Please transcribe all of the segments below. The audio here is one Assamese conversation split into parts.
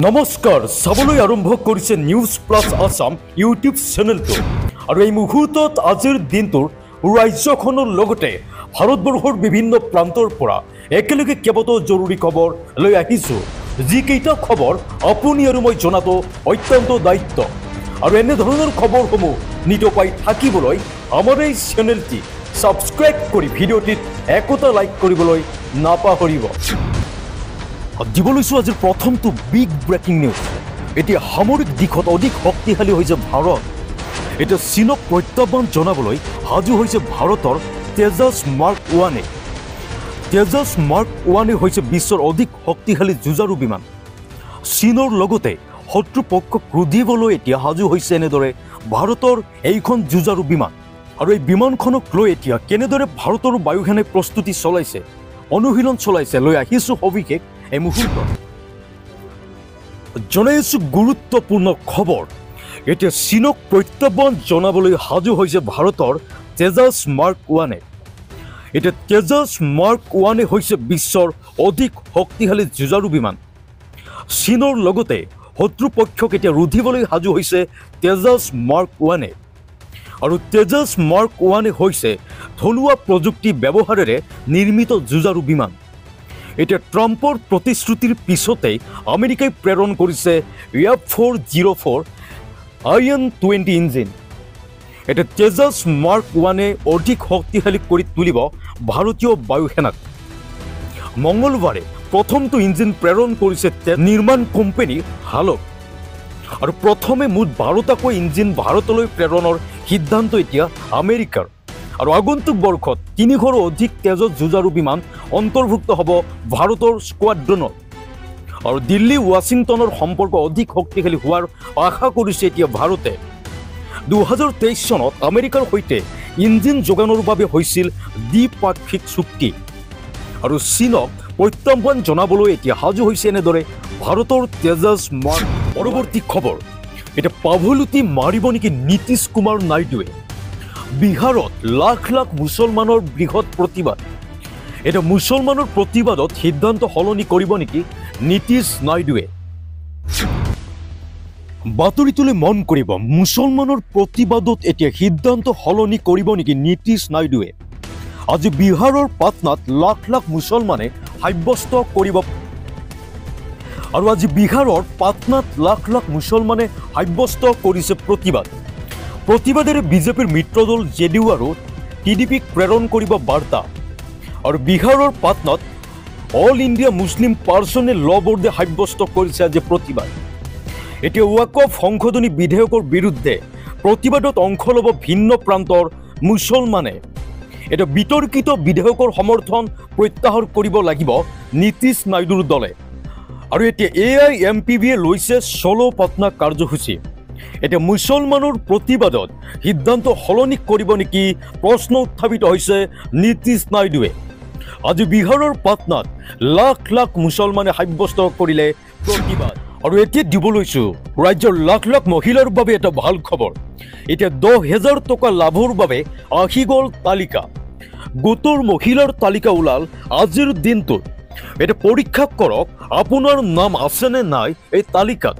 নমস্কাৰ চাবলৈ আৰম্ভ কৰিছে নিউজ প্লাছ আসাম ইউটিউব চেনেলটো আৰু এই মুহূৰ্তত আজিৰ দিনটোৰ ৰাজ্যখনৰ লগতে ভাৰতবৰ্ষৰ বিভিন্ন প্ৰান্তৰ পৰা একেলগে কেইবাটাও জৰুৰী খবৰ লৈ আহিছো যিকেইটা খবৰ আপুনি আৰু মই জনাটো অত্যন্ত দায়িত্ব আৰু এনে ধৰণৰ খবৰসমূহ নিত পাই থাকিবলৈ আমাৰ এই চেনেলটি সাবস্ক্ৰাইব কৰি ভিডিঅ'টিত একোটা লাইক কৰিবলৈ নাপাহৰিব। দিবলৈছো আজিৰ প্ৰথমটো বিগ ব্ৰেকিং নিউজ। এতিয়া সামৰিক দিশত অধিক শক্তিশালী হৈছে ভাৰত। এতিয়া চীনক প্ৰত্যাহ্বান জনাবলৈ সাজু হৈছে ভাৰতৰ তেজাছ মাৰ্ক 1। তেজাছ মাৰ্ক 1 হৈছে বিশ্বৰ অধিক শক্তিশালী যুঁজাৰু বিমান। চীনৰ লগতে শত্ৰুপক্ষক ৰুধিবলৈ এতিয়া সাজু হৈছে এনেদৰে ভাৰতৰ এইখন যুঁজাৰু বিমান। আৰু এই বিমানখনক লৈ এতিয়া কেনেদৰে ভাৰতৰ বায়ুসেনাই প্ৰস্তুতি চলাইছে, অনুশীলন চলাইছে লৈ আহিছো সবিশেষ এই মুহূৰ্তত। জনাইছো গুৰুত্বপূৰ্ণ খবৰ। এতিয়া চীনক প্ৰত্যাহ্বান জনাবলৈ সাজু হৈছে ভাৰতৰ তেজাছ মাৰ্ক 1। এতিয়া তেজাছ মাৰ্ক 1 হৈছে বিশ্বৰ অধিক শক্তিশালী যুঁজাৰু বিমান। চীনৰ লগতে শত্ৰুপক্ষক এতিয়া ৰুধিবলৈ সাজু হৈছে তেজাছ মাৰ্ক 1। আৰু তেজাছ মাৰ্ক 1 হৈছে থলুৱা প্ৰযুক্তি ব্যৱহাৰেৰে নিৰ্মিত যুঁজাৰু বিমান। এতিয়া ট্ৰাম্পৰ প্ৰতিশ্ৰুতিৰ পিছতেই আমেৰিকাই প্ৰেৰণ কৰিছে F-404 IN-20 ইঞ্জিন। এতিয়া তেজাছ মাৰ্ক 1 অধিক শক্তিশালী কৰি তুলিব ভাৰতীয় বায়ুসেনাক। মঙলবাৰে প্ৰথমটো ইঞ্জিন প্ৰেৰণ কৰিছে নিৰ্মাণ কোম্পানী হালক। আৰু প্ৰথমে মুঠ 12টাকৈ ইঞ্জিন ভাৰতলৈ প্ৰেৰণৰ সিদ্ধান্ত এতিয়া আমেৰিকাৰ। আৰু আগন্তুক বৰ্ষত 300ৰো অধিক তেজছ যুঁজাৰু বিমান অন্তৰ্ভুক্ত হ'ব ভাৰতৰ স্কোৱাড্ৰনত। আৰু দিল্লী ৱাশ্বিংটনৰ সম্পৰ্ক অধিক শক্তিশালী হোৱাৰ আশা কৰিছে এতিয়া ভাৰতে। 2023 চনত আমেৰিকাৰ সৈতে ইঞ্জিন যোগানৰ বাবে হৈছিল দ্বিপাক্ষিক চুক্তি। আৰু চীনক প্ৰত্যাহ্বান জনাবলৈ এতিয়া সাজু হৈছে এনেদৰে ভাৰতৰ তেজাছ মাৰ্ক। পৰৱৰ্তী খবৰ, এতিয়া পাভলুটি মাৰিব নেকি নীতিশ কুমাৰ নাইডুৱে? বিহাৰত লাখ লাখ মুছলমানৰ বৃহৎ প্ৰতিবাদ। এতিয়া মুছলমানৰ প্ৰতিবাদত সিদ্ধান্ত সলনি কৰিব নেকি নীতিশ নাইডুৱে? বাতৰিটোলৈ মন কৰিব, মুছলমানৰ প্ৰতিবাদত এতিয়া সিদ্ধান্ত সলনি কৰিব নেকি নীতিশ নাইডুৱে? আজি বিহাৰৰ পাটনাত লাখ লাখ মুছলমানে সাব্যস্ত কৰিব। আৰু আজি বিহাৰৰ পাটনাত লাখ লাখ মুছলমানে সাব্যস্ত কৰিছে প্ৰতিবাদ। প্ৰতিবাদেৰে বিজেপিৰ মিত্ৰদল জেডিইউ আৰু টিডিপিক প্ৰেৰণ কৰিব বাৰ্তা। আৰু বিহাৰৰ পাটনাত অল ইণ্ডিয়া মুছলিম পাৰ্চনেল ল বৰ্ডে সাব্যস্ত কৰিছে আজি প্ৰতিবাদ। এতিয়া ৱাকফ সংশোধনী বিধেয়কৰ বিৰুদ্ধে প্ৰতিবাদত অংশ ল'ব ভিন্ন প্ৰান্তৰ মুছলমানে। এতিয়া বিতৰ্কিত বিধেয়কৰ সমৰ্থন প্ৰত্যাহাৰ কৰিব লাগিব নীতিশ নাইডুৰ দলে। আৰু এতিয়া AIMPBয়ে লৈছে চলো পাটনা কাৰ্যসূচী। এতিয়া মুছলমানৰ প্ৰতিবাদত সিদ্ধান্ত সলনি কৰিব নেকি প্ৰশ্ন উত্থাপিত হৈছে নীতিশ নাইডুৱে। আজি বিহাৰৰ পাটনাত লাখ লাখ মুছলমানে সাব্যস্ত কৰিলে প্ৰতিবাদ। আৰু এতিয়া দিবলৈছো ৰাজ্যৰ লাখ লাখ মহিলাৰ বাবে এটা ভাল খবৰ। এতিয়া 10,000 টকা লাভৰ বাবে আহি গ'ল তালিকা। গোটৰ মহিলাৰ তালিকা ওলাল আজিৰ দিনটোত। এতিয়া পৰীক্ষা কৰক আপোনাৰ নাম আছেনে নাই এই তালিকাত,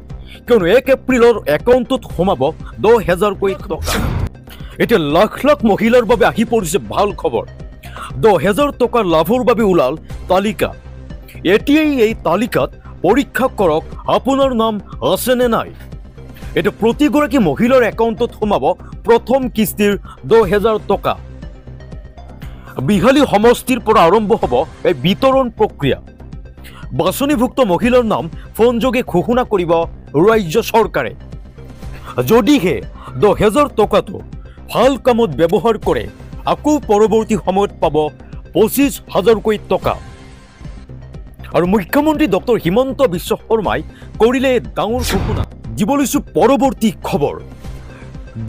কিয়নো 1 এপ্ৰিলৰ একাউণ্টত সোমাব 10,000কৈ টকা। এতিয়া লাখ লাখ মহিলাৰ বাবে আহি পৰিছে ভাল খবৰ। 10,000 টকাৰ লাভৰ বাবে ওলাল তালিকা। এতিয়াই এই তালিকাত পৰীক্ষা কৰক আপোনাৰ নাম আছেনে নাই। এতিয়া প্ৰতিগৰাকী মহিলাৰ একাউণ্টত সোমাব প্ৰথম কিস্তিৰ 10,000 টকা। বিহালী সমষ্টিৰ পৰা আৰম্ভ হ'ব এই বিতৰণ প্ৰক্ৰিয়া। বাছনিভুক্ত মহিলাৰ নাম ফোনযোগে ঘোষণা কৰিব ৰাজ্য চৰকাৰে। যদিহে 10,000 টকাটো ভাল কামত ব্যৱহাৰ কৰে আকৌ পৰৱৰ্তী সময়ত পাব 25,000কৈ টকা। আৰু মুখ্যমন্ত্ৰী ডক্টৰ হিমন্ত বিশ্ব শৰ্মাই কৰিলে ডাঙৰ ঘোষণা। দিবলৈছো পৰৱৰ্তী খবৰ।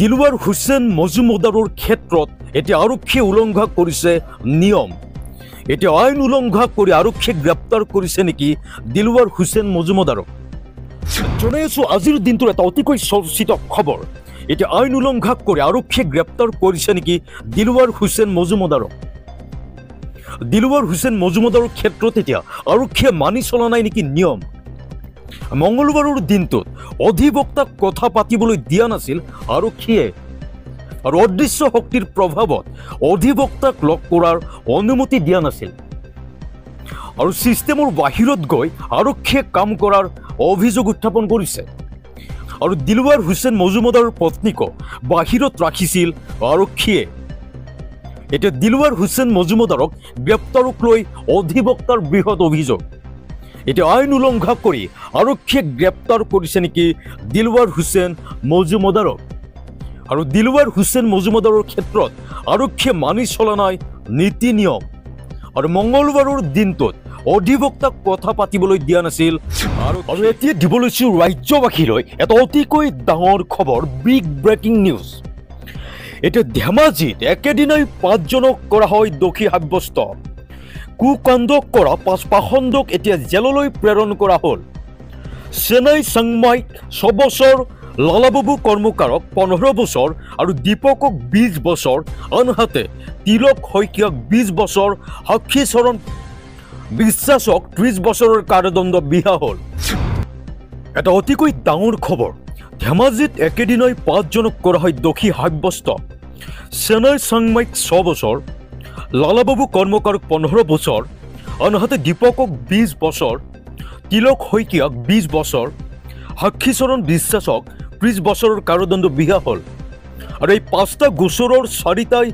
দিলৱাৰ হুছেইন মজুমদাৰৰ ক্ষেত্ৰত এতিয়া আৰক্ষীয়ে উলংঘা কৰিছে নিয়ম। এতিয়া আইন উলংঘা কৰি আৰক্ষীয়ে গ্ৰেপ্তাৰ কৰিছে নেকি দিলৱাৰ হুছেইন মজুমদাৰক? জনাইছো আজিৰ দিনটোৰ এটা অতিকৈ চৰ্চিত খবৰ। এতিয়া আইন উলংঘা কৰি আৰক্ষীয়ে গ্ৰেপ্তাৰ কৰিছে নেকি দিলৱাৰ হুছেইন মজুমদাৰক? দিলৱাৰ হুছেইন মজুমদাৰৰ ক্ষেত্ৰত এতিয়া আৰক্ষীয়ে মানি চলা নাই নেকি নিয়ম? মঙলবাৰৰ দিনটোত অধিবক্তাক কথা পাতিবলৈ দিয়া নাছিল আৰক্ষীয়ে আৰু অদৃশ্য শক্তিৰ প্ৰভাৱত অধিবক্তাক লগ কৰাৰ অনুমতি দিয়া নাছিল আৰু ছিষ্টেমৰ বাহিৰত গৈ আৰক্ষীয়ে কাম কৰাৰ অভিযোগ উত্থাপন কৰিছে আৰু দিলৱাৰ হুছেইন মজুমদাৰৰ পত্নীকো বাহিৰত ৰাখিছিল আৰক্ষীয়ে এতিয়া দিলৱাৰ হুছেইন মজুমদাৰক গ্ৰেপ্তাৰক লৈ অধিবক্তাৰ বৃহৎ অভিযোগ এতিয়া আইন উলংঘা কৰি আৰক্ষীয়ে গ্ৰেপ্তাৰ কৰিছে নেকি দিলৱাৰ হুছেইন মজুমদাৰক আৰু দিলৱাৰ হুছেইন মজুমদাৰৰ ক্ষেত্ৰত আৰক্ষীয়ে মানি চলা নাই নীতি নিয়ম আৰু মঙলবাৰৰ দিনটোত অধিবক্তাক কথা পাতিবলৈ দিয়া নাছিল আৰু এতিয়া দিব লৈছো ৰাজ্যবাসীলৈ এটা অতিকৈ ডাঙৰ খবৰ বিগ ব্ৰেকিং নিউজ এতিয়া ধেমাজিত একেদিনাই 5জনক কৰা হয় দোষী সাব্যস্ত কুকাণ্ড কৰা 5 পাখণ্ডক এতিয়া জেললৈ প্ৰেৰণ কৰা হ'ল চেন্নাই চাংমাইক 6 বছৰ লালাবাবু কৰ্মকাৰক 15 বছৰ আৰু দীপকক 20 বছৰ আনহাতে তিলক শইকীয়াক 20 বছৰ সাক্ষীচৰণ বিশ্বাসক 30 বছৰৰ কাৰাদণ্ড বিহা হ'ল এটা অতিকৈ ডাঙৰ খবৰ ধেমাজিত একেদিনাই 5জনক কৰা হয় দোষী সাব্যস্ত চেন্নাই চাংমাইক 6 বছৰ লালাবাবু কৰ্মকাৰক 15 বছৰ আনহাতে দীপকক 20 বছৰ তিলক শইকীয়াক 20 বছৰ সাক্ষীচৰণ বিশ্বাসক 30 বছৰৰ কাৰাদণ্ড বিহা হ'ল আৰু এই 5টা গোচৰৰ 4টাই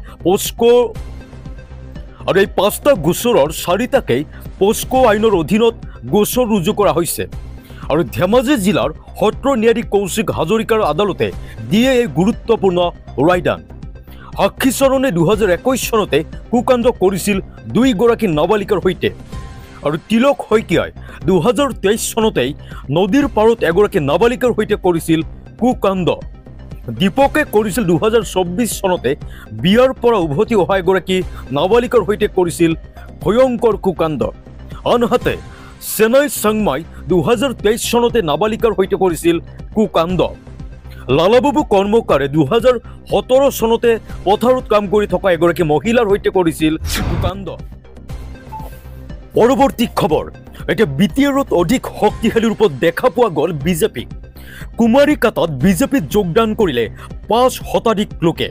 চাৰিটাকেই পোস্কো আইনৰ অধীনত গোচৰ ৰুজু কৰা হৈছে আৰু ধেমাজি জিলাৰ সত্ৰ ন্যায়াধীশ কৌশিক হাজৰিকাৰ আদালতে দিয়ে এই গুৰুত্বপূৰ্ণ ৰায়দান সাক্ষীচৰণে 2021 চনতে কুকাণ্ড কৰিছিল 2 গৰাকী নাবালিকাৰ সৈতে আৰু তিলক শইকীয়াই 2023 চনতেই নদীৰ পাৰত এগৰাকী নাবালিকাৰ সৈতে কৰিছিল কুকাণ্ড দীপকে কৰিছিল 2024 চনতে বিয়াৰ পৰা উভতি অহা এগৰাকী নাবালিকাৰ সৈতে কৰিছিল ভয়ংকৰ কুকাণ্ড আনহাতে চেন্নাই চাংমাই 2023 চনতে নাবালিকাৰ সৈতে কৰিছিল কুকাণ্ড লালাবাবু কৰ্মকাৰে 2017 চনতে পথাৰত কাম কৰি থকা এগৰাকী মহিলাৰ সৈতে কৰিছিল কুকাণ্ড পৰৱৰ্তী খবৰ এতিয়া বিটিআৰত অধিক শক্তিশালী ৰূপত দেখা পোৱা গ'ল বিজেপি কুমাৰীকাটাত বিজেপিত যোগদান কৰিলে 5 শতাধিক লোকে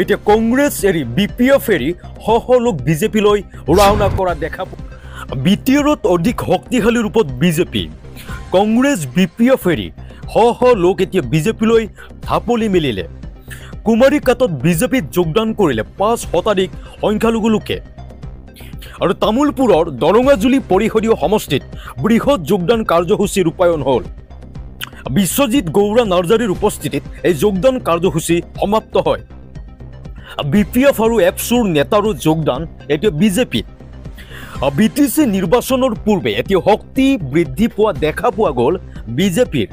এতিয়া কংগ্ৰেছ এৰি বিপিএফ এৰি লোক বিজেপিলৈ ৰাওনা কৰা দেখা বিটিআৰত অধিক শক্তিশালী ৰূপত বিজেপি কংগ্ৰেছ বিপিএফ এৰি লোক এতিয়া বিজেপিলৈ ঢাপলি মেলিলে কুমাৰীকাটাত বিজেপিত যোগদান কৰিলে 5 শতাধিক সংখ্যালঘু লোকে আৰু তামুলপুৰৰ দৰঙাজুলি পৰিষদীয় সমষ্টিত বৃহৎ যোগদান কাৰ্যসূচী ৰূপায়ণ হ'ল বিশ্বজিৎ গৌৰা নাৰ্জাৰীৰ উপস্থিতিত এই যোগদান কাৰ্যসূচী সমাপ্ত হয় বিপিএফ আৰু এপছুৰ নেতাৰো যোগদান এতিয়া বিজেপিত বিটিচি নিৰ্বাচনৰ পূৰ্বে এতিয়া শক্তি বৃদ্ধি পোৱা দেখা পোৱা গ'ল বিজেপিৰ